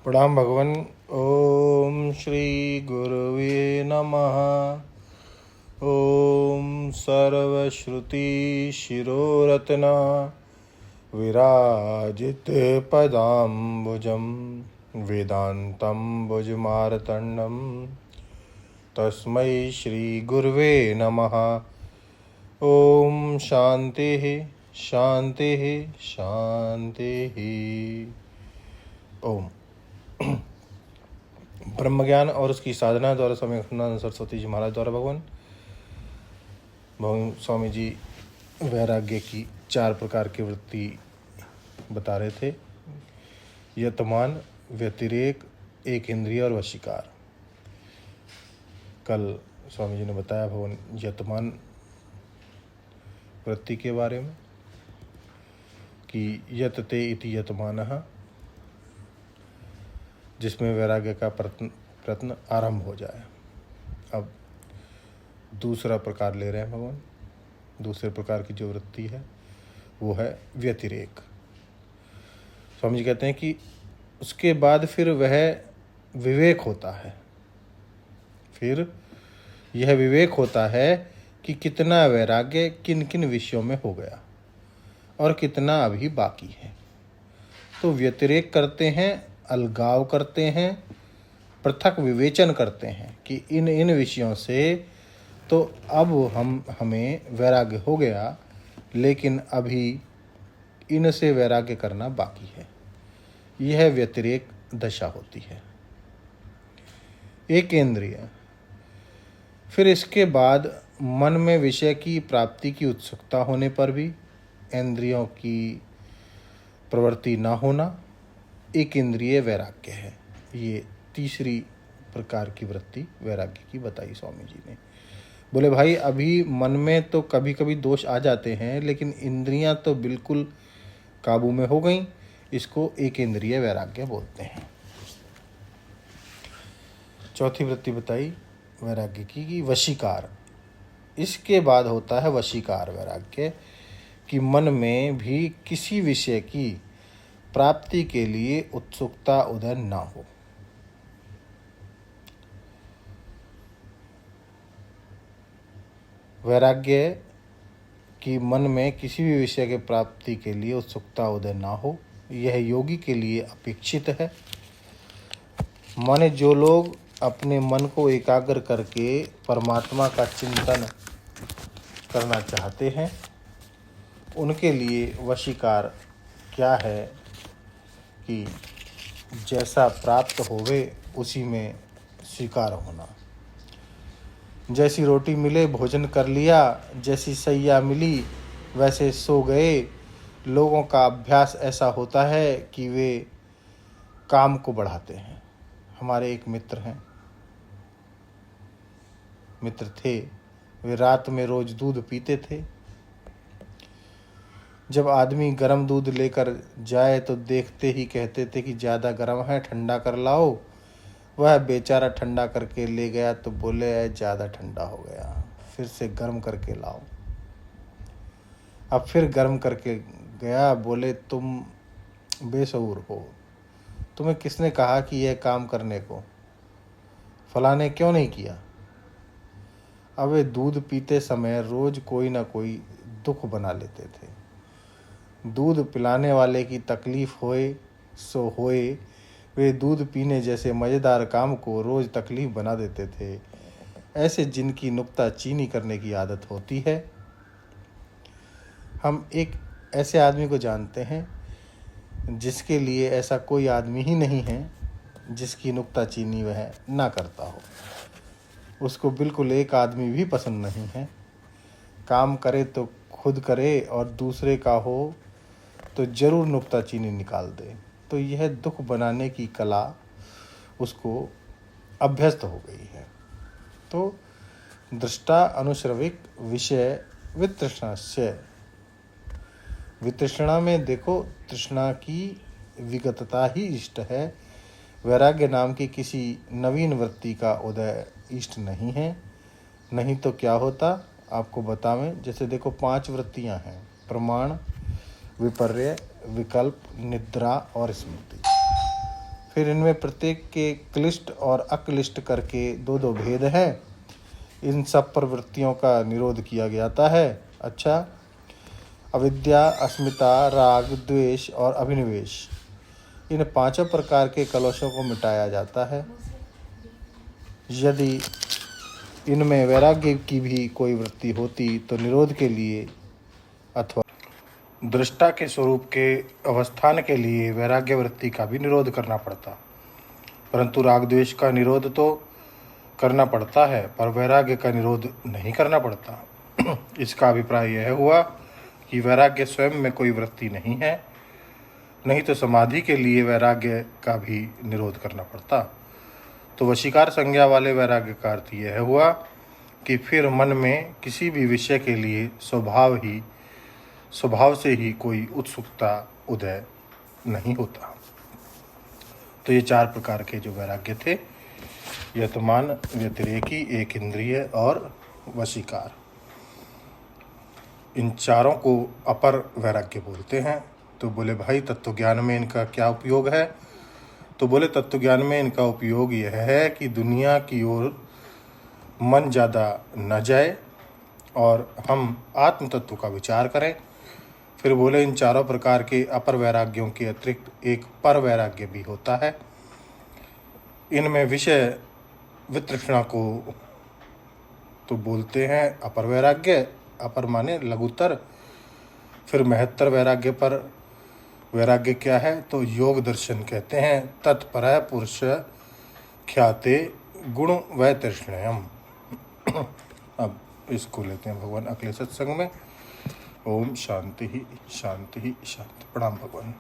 प्रणाम भगवान। ओम श्री गुरुवे नमः। ओम सर्वश्रुति शिरोरत्न विराजित पदाम्बुजं वेदांतं भुजमार्तण्डं तस्मै श्री गुरुवे नमः। ओम शांति शांति शांति। ओम ब्रह्म ज्ञान और उसकी साधना द्वारा स्वामी अखंडानंद सरस्वती जी महाराज द्वारा भगवान स्वामी जी वैराग्य की 4 प्रकार की वृत्ति बता रहे थे। यतमान, व्यतिरेक, एक इंद्रिय और वशीकार। कल स्वामी जी ने बताया भगवान यतमान वृत्ति के बारे में कि यतते इति यतमानः, जिसमें वैराग्य का प्रयत्न आरंभ हो जाए। अब दूसरा प्रकार ले रहे हैं भगवान। दूसरे प्रकार की जो वृत्ति है वो है व्यतिरेक। स्वामी जी कहते हैं कि उसके बाद फिर वह विवेक होता है। फिर यह विवेक होता है कि कितना वैराग्य किन किन विषयों में हो गया और कितना अभी बाकी है। तो व्यतिरेक करते हैं, अलगाव करते हैं, पृथक विवेचन करते हैं कि इन विषयों से तो अब हमें वैराग्य हो गया, लेकिन अभी इनसे वैराग्य करना बाकी है। यह व्यतिरेक दशा होती है। एक इंद्रिय। फिर इसके बाद मन में विषय की प्राप्ति की उत्सुकता होने पर भी इंद्रियों की प्रवृत्ति ना होना एक इंद्रिय वैराग्य है। ये तीसरी प्रकार की वृत्ति वैराग्य की बताई स्वामी जी ने। बोले भाई अभी मन में तो कभी कभी दोष आ जाते हैं, लेकिन इंद्रियां तो बिल्कुल काबू में हो गई। इसको एक इंद्रिय वैराग्य बोलते हैं। चौथी वृत्ति बताई वैराग्य की वशीकार। इसके बाद होता है वशीकार वैराग्य कि मन में भी किसी विषय की प्राप्ति के लिए उत्सुकता उदय ना हो। वैराग्य कि मन में किसी भी विषय के प्राप्ति के लिए उत्सुकता उदय ना हो, यह योगी के लिए अपेक्षित है। माने जो लोग अपने मन को एकाग्र करके परमात्मा का चिंतन करना चाहते हैं, उनके लिए वशीकार क्या है कि जैसा प्राप्त होवे उसी में स्वीकार होना। जैसी रोटी मिले भोजन कर लिया, जैसी सैया मिली वैसे सो गए। लोगों का अभ्यास ऐसा होता है कि वे काम को बढ़ाते हैं। हमारे एक मित्र थे, वे रात में रोज दूध पीते थे। जब आदमी गर्म दूध लेकर जाए तो देखते ही कहते थे कि ज़्यादा गर्म है, ठंडा कर लाओ। वह बेचारा ठंडा करके ले गया तो बोले ज़्यादा ठंडा हो गया, फिर से गर्म करके लाओ। अब फिर गर्म करके गया, बोले तुम बेशऊर हो, तुम्हें किसने कहा कि यह काम करने को? फलाने क्यों नहीं किया? अब वे दूध पीते समय रोज कोई ना कोई दुख बना लेते थे। दूध पिलाने वाले की तकलीफ होए सो होए, वे दूध पीने जैसे मज़ेदार काम को रोज़ तकलीफ बना देते थे। ऐसे जिनकी नुक्ताचीनी करने की आदत होती है। हम एक ऐसे आदमी को जानते हैं जिसके लिए ऐसा कोई आदमी ही नहीं है जिसकी नुक्ताचीनी वह ना करता हो। उसको बिल्कुल एक आदमी भी पसंद नहीं है। काम करे तो खुद करे और दूसरे का हो तो जरूर नुक्ताचीनी निकाल दे। तो यह दुख बनाने की कला उसको अभ्यस्त हो गई है। तो दृष्टा अनुश्रविक विषय वितृष्णास्य। वितृष्णा में देखो, तृष्णा की विगतता ही इष्ट है। वैराग्य नाम की किसी नवीन वृत्ति का उदय इष्ट नहीं है। नहीं तो क्या होता आपको बतावें। जैसे देखो 5 वृत्तियां हैं: प्रमाण, विपर्य, विकल्प, निद्रा और स्मृति। फिर इनमें प्रत्येक के क्लिष्ट और अक्लिष्ट करके दो दो भेद हैं। इन सब प्रवृत्तियों का निरोध किया जाता है। अच्छा, अविद्या, अस्मिता, राग, द्वेष और अभिनिवेश, इन पांचों प्रकार के कलुषों को मिटाया जाता है। यदि इनमें वैराग्य की भी कोई वृत्ति होती तो निरोध के लिए अथवा दृष्टा के स्वरूप के अवस्थान के लिए वैराग्य वृत्ति का भी निरोध करना पड़ता। परंतु राग द्वेष का निरोध तो करना पड़ता है, पर वैराग्य का निरोध नहीं करना पड़ता। इसका अभिप्राय यह हुआ कि वैराग्य स्वयं में कोई वृत्ति नहीं है, नहीं तो समाधि के लिए वैराग्य का भी निरोध करना पड़ता। तो वशीकार संज्ञा वाले वैराग्य का अर्थ यह हुआ कि फिर मन में किसी भी विषय के लिए स्वभाव से ही कोई उत्सुकता उदय नहीं होता। तो ये चार प्रकार के जो वैराग्य थे, यतमान, व्यतिरेकी, एक इंद्रिय और वशीकार, इन चारों को अपर वैराग्य बोलते हैं। तो बोले भाई तत्व ज्ञान में इनका क्या उपयोग है? तो बोले तत्व ज्ञान में इनका उपयोग यह है कि दुनिया की ओर मन ज़्यादा न जाए और हम आत्म तत्व का विचार करें। फिर बोले इन चारों प्रकार के अपर वैराग्यों के अतिरिक्त एक पर वैराग्य भी होता है। इनमें विषय वितृष्णा को तो बोलते हैं अपर वैराग्य, अपर माने लघुतर। फिर महत्तर वैराग्य पर वैराग्य क्या है? तो योग दर्शन कहते हैं। तत्पर पुरुष ख्याते गुण वैतृष्णयम। अब इसको लेते हैं भगवान अगले सत्संग में। ओम शांति ही शांति ही शांति। प्रणाम भगवान।